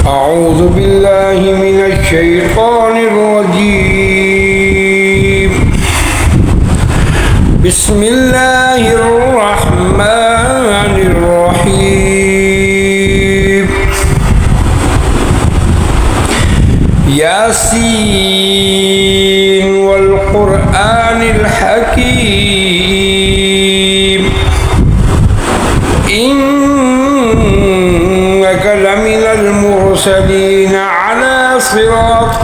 أعوذ بالله من الشيطان الرجيم. بسم الله الرحمن الرحيم. ياسين والقرآن الحكيم إنك لمن المرسلين على صراط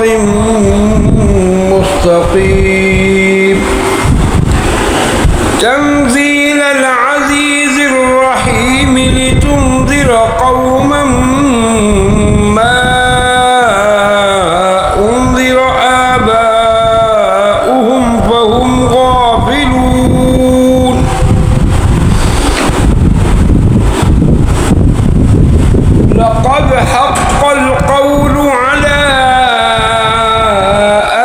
مستقيم تنزيل العزيز الرحيم لتنذر قوما ما أنذر آباؤهم فهم غافلون. لقد حق القول على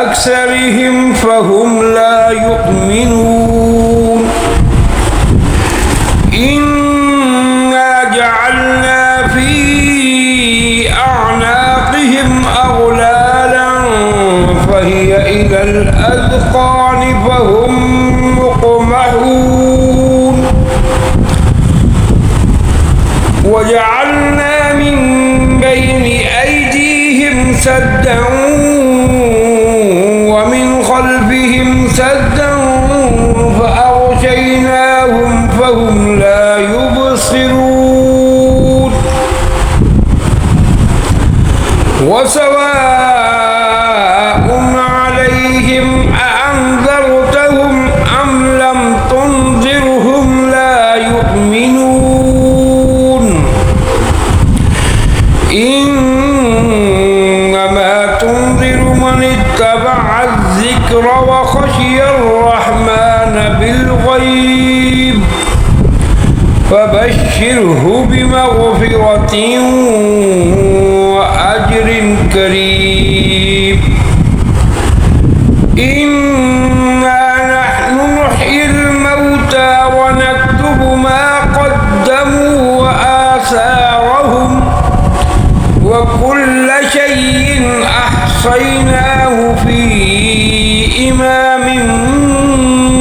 أكثرهم فهم لا يؤمنون. إنا جعلنا في أعناقهم أغلالا فهي إلى الأذقان فهم مقمحون. وجعلنا من بين أيديهم سدا ومن خلفهم سدا فأغشيناهم فهم لا يبصرون. وسواء عليهم أأنذرتهم أم لم تنذرهم لا يؤمنون. إنما تنذر من اتبع الذكر وخشي الرحمن بالغيب فبشره بمغفرة وأجر كريم. إنا نحن نحيي الموتى ونكتب ما قدموا وآثارهم وكل شيء أحصيناه في إمام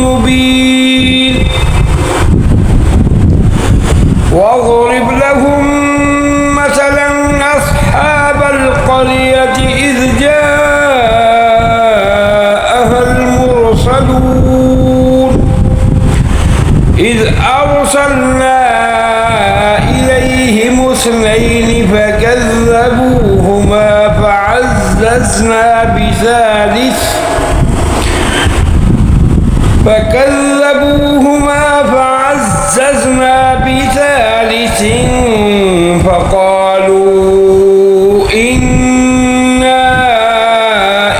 مبين. واضرب لهم مثلا أصحاب القرية إذ جاءها المرسلون إذ أرسلنا إليهم اثنين فكذبوهما فعززنا بثالث فقالوا إنا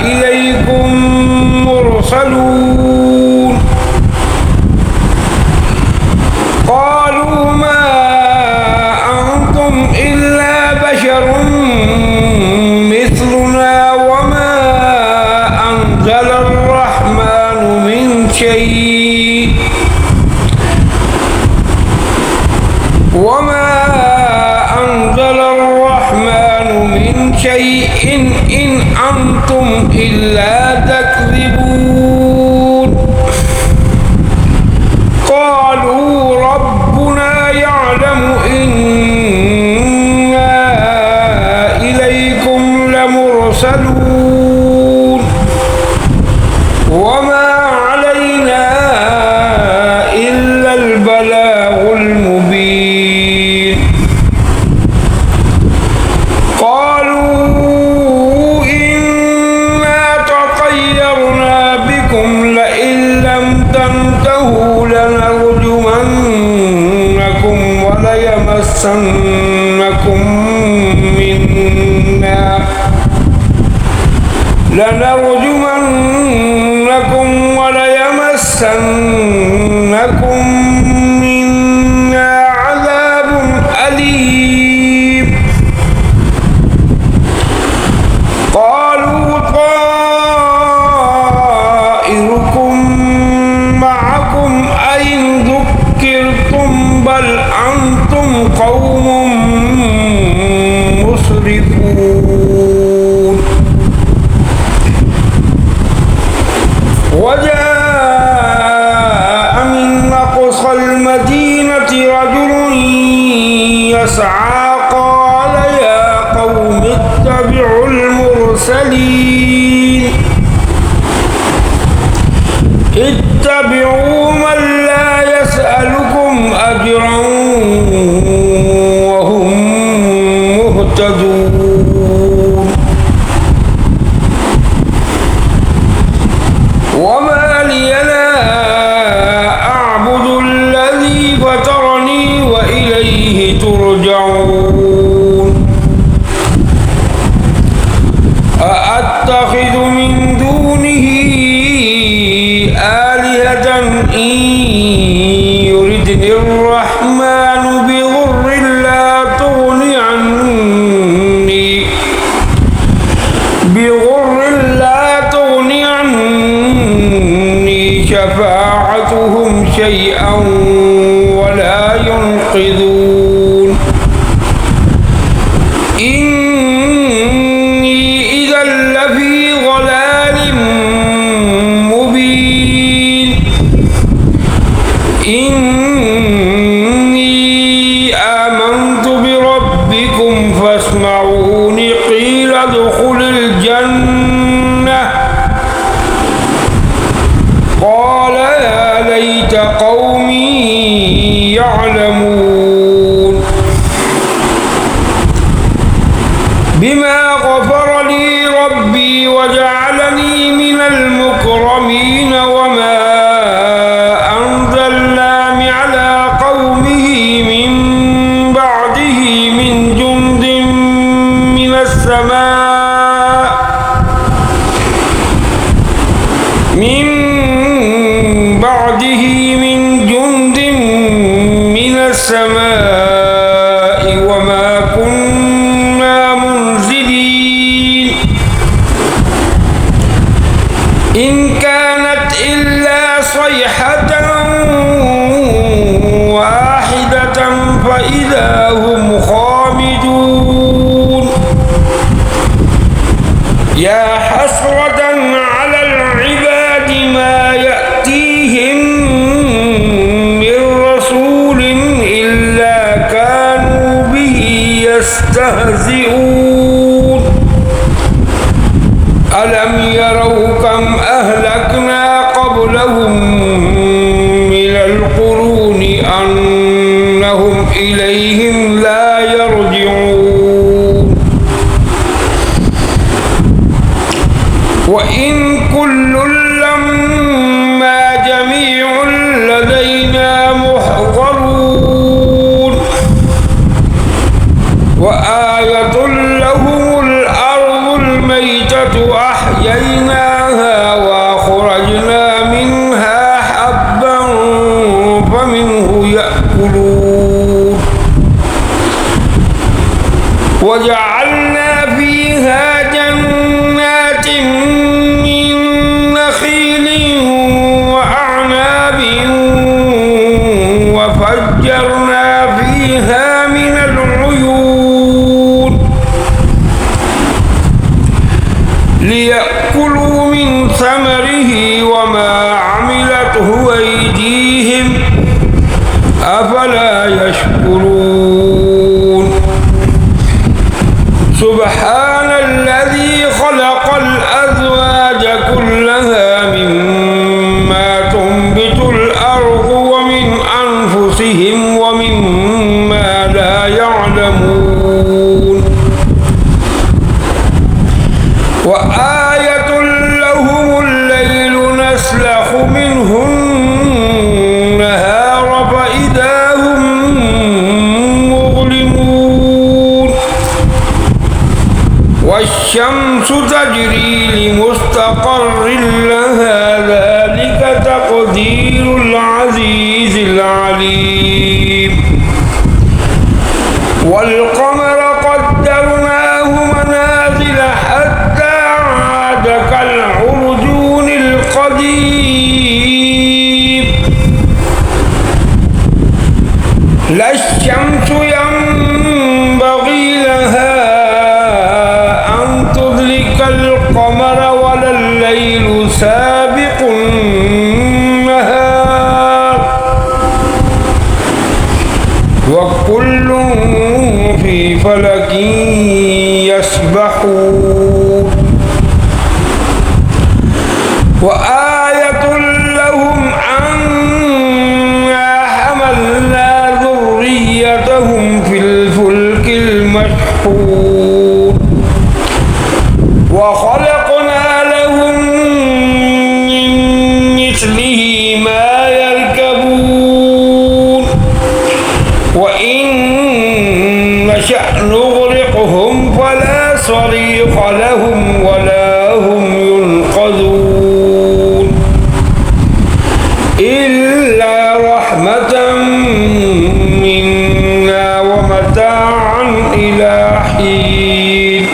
إليكم مرسلون. قالوا ما أنتم إلا بشر مثلنا وما أنزل الرحمن من شيء إن أنتم إلا تكذبون. قالوا ربنا يعلم إنا إليكم لمرسلون وما علينا إلا البلاغ المبين. لنرجمنكم وليمسنكم منا عذاب أليم. قالوا طائركم معكم أئن ذكرتم بل أنتم قوم مسرفون. المرسلين اتبعوا من لا يسألكم أجرا وهم مهتدون وما لي لا أعبد الذي فطرني وإليه ترجعون أأتخذ من دونه آلهة إن يردني الرحمن بضر لا تغني عني شفاعتهم شيئا ولا ينقذون إني إذا لفي ضلال مبين إني آمنت بربكم فاسمعوني قيل ادخل الجنة قال يا ليت قومي يعلمون بما غفر لي ربي وجعلني من المكرمين وما أنزلنا على قومه من بعده من جند من السماء وما كنا منزلين إن كانت إلا صيحة واحدة فإذا هم خامدون يا حسرة على العباد ما يأتيهم من رسول إلا كانوا به يستهزئون ألم يروا كم أهلكنا قبلهم من القرون أنهم إليهم لا يرجعون وإن كل لما جميع لدينا محضرون وآية لهم الأرض الميتة أحييناها وأخرجنا منها حبا فمنه يأكلون وجعلنا فيها جنات من نخيل وأعناب وفجرنا فيها من العيون ليأكلوا من ثمره وما عملته أيديهم أفلا يشكرون سبحان الذي خلق الأزواج كلها مما تنبت الأرض ومن أنفسهم ومما لا يعلمون وآية لهم الليل نسلخ منه النهار فإذا هم مظلمون والشمس تجري لمستقر لها ذلك تقدير العزيز العليم والقمر قدرناه منازل حتى عاد كالعرجون القديم لا الشمس ينبغي لها أن تدرك القمر ولا الليل سابق النهار وكل في فلك يسبحون وخلقنا لهم من مثله ما يركبون وإن نشأ نغرقهم فلا صريخ لهم ولا هم ينقذون إلا رحمة منا ومتاعا إلى حين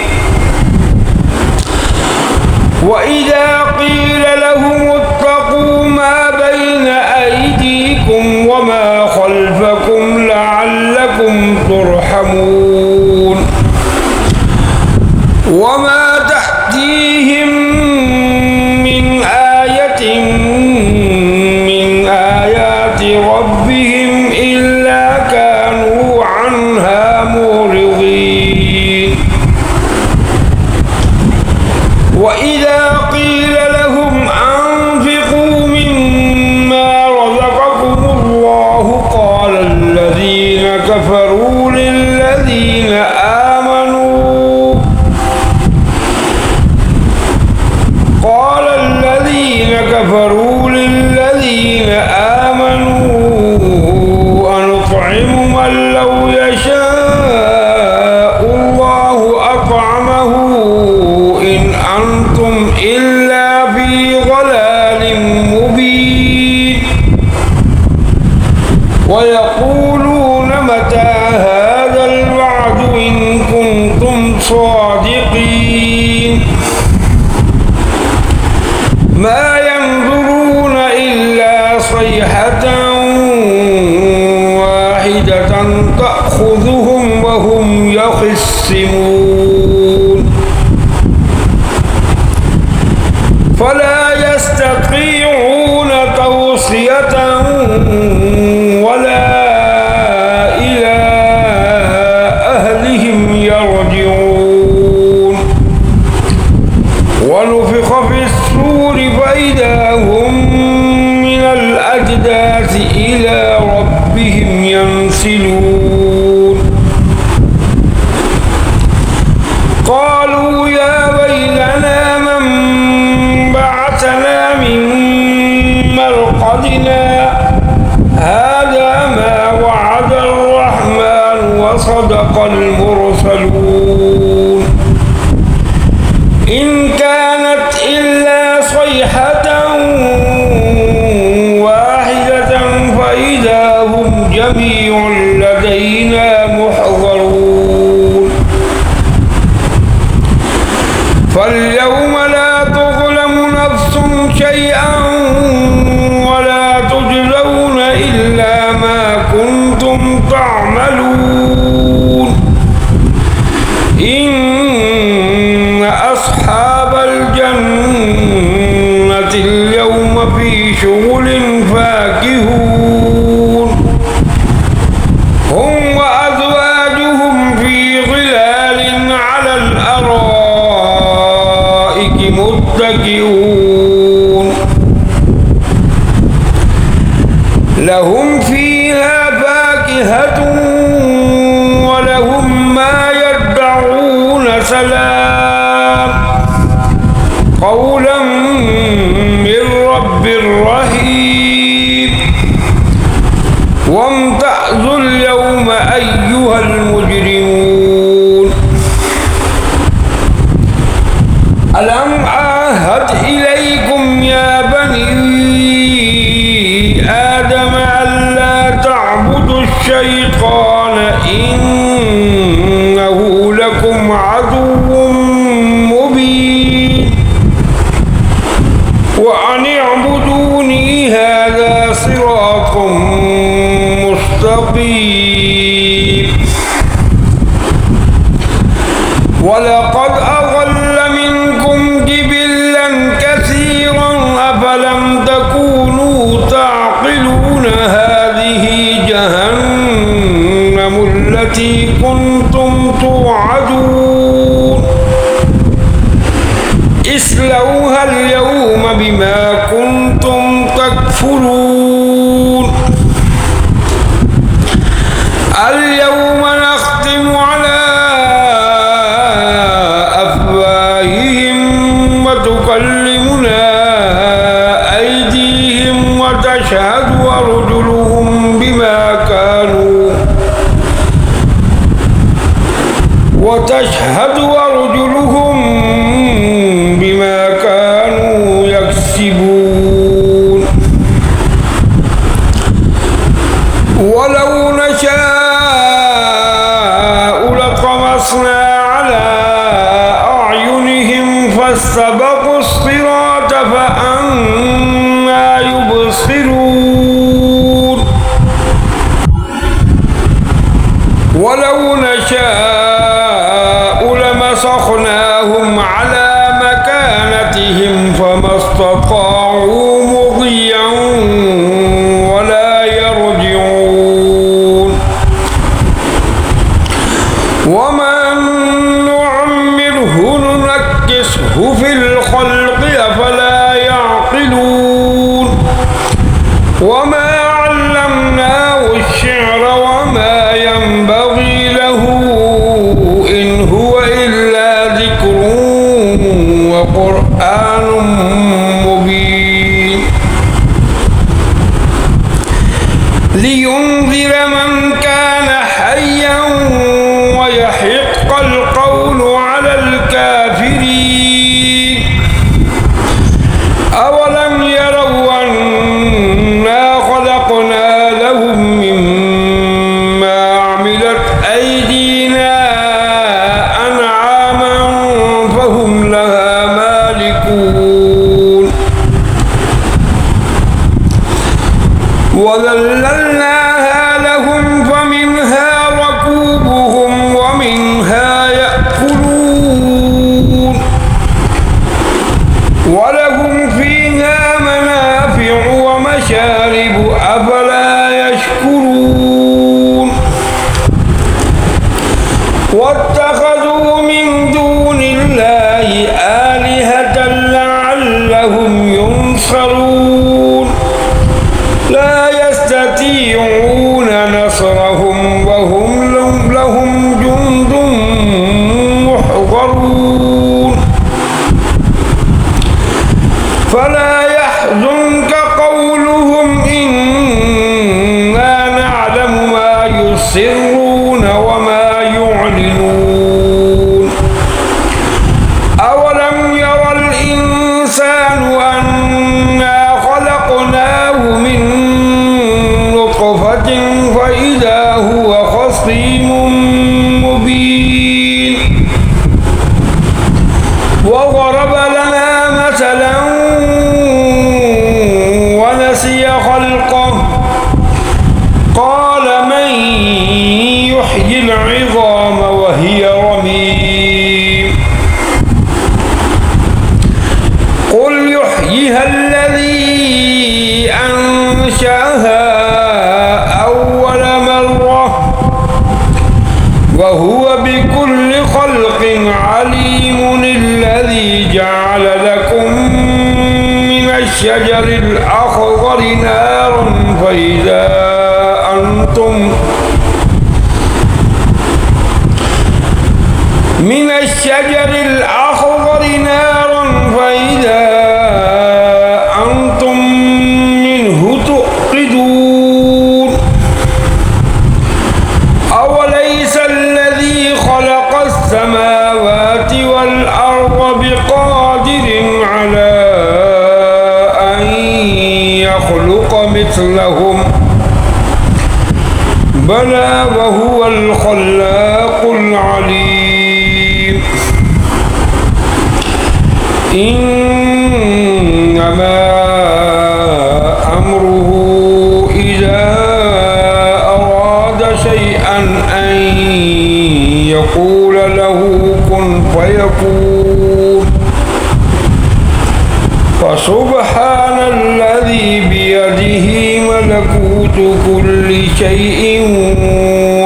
وإذا قيل لهم اتقوا ما بين أيديكم وما خلفكم لعلكم ترحمون وما تأتيهم من آية من آيات ربهم إلا كانوا عنها معرضين وإذا قيل لهم أنفقوا مما رزقكم الله قال الذين كفروا للذين آمنوا أنطعم من لو يشاء الله أطعمه إن أنتم إلا في ضلال مبين ويقولون متى هذا الوعد إن كنتم صادقين ما ينظرون إلا صيحة واحدة تأخذهم وهم يخصمون فلا يستطيعون توصية ولا إلى أهلهم يرجعون ونفخ في الصور فإذا هم من الأجداث إلى ربهم ينسلون قالوا يا ويلنا من بعثنا من مرقدنا هذا ما وعد الرحمن وصدق المرسلون إن كانت إلا صيحة واحدة فإذا هم جميع لدينا محضرون فاليوم لا تظلم نفس شيئا ولا تجزون إلا ما كنتم تعملون إن أصحاب الجنة اليوم في شغل فاكهون هم وأزواجهم في ظلال على الأرائك متكئون لهم فيها فاكهة ولهم ما يدعون سلام قولا من رب رحيم وامتازوا اليوم أيها المجرمون ألم أعهد إليكم يا بني آدم ألا تعبدوا الشيطان إنه لكم عدو مبين وأن اعبدوني هذا صراط مستقيم ولقد أضل منكم جبلا كثيرا أفلم تكونوا تعقلون هذه جهنم التي كنتم توعدون اصلوها اليوم بما كنتم تكفرون اليوم نختم على تشهد أرجلهم بما كانوا يكسبون ولو نشاء لطمسنا على أعينهم فاستبقوا الصراط فأنى يبصرون ولو نشاء لمسخناهم على مكانتهم فما استطاعوا مضيا ولا يرجعون ومن نعمره ننكسه في الخلق أفلا يعقلون وما علمناه الشعر وما ينبغي له إن هو إلا ذكر وقرآن مبين لينذر من كان حيا ويحق القول على الكافرين أولم يروا أنا خلقنا لهم مما عملت أيدينا أنعاما فهم لها مالكون وذللناها لهم فمنها ركوبهم ومنها يأكلون ولهم فيها منافع ومشارب أفلا يشكرون واتخذوا من دون الله آلهة لعلهم ينصرون لا يستطيعون نصرهم وهم لهم جند محضرون فلا يحزنك قولهم إنا نعلم ما يسرون وما يعلنون أولم يرى الإنسان أنا خلقناه من نطفة فإذا هو خصيم مبين وضرب لنا مثلا ونسي خلقه قال من يحيي العظام وهي رميم قل يحييها الذي أنشأها أول مرة وهو بكل خلق عليم الذي جعل لكم من الشجر الأخضر نارا فإذا أنتم من الشجر الأخضر نارا فإذا أنتم منه توقدون أوليس الذي خلق السماوات والأرض بقادر على أن يخلق مثلهم بلى وهو الخلاق العليم إنما أمره إذا أراد شيئا أن يقول له كن فيكون فسبحان الذي بيده ملكوت كل شيء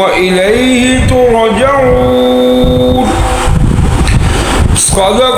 وإليه ترجعون صدق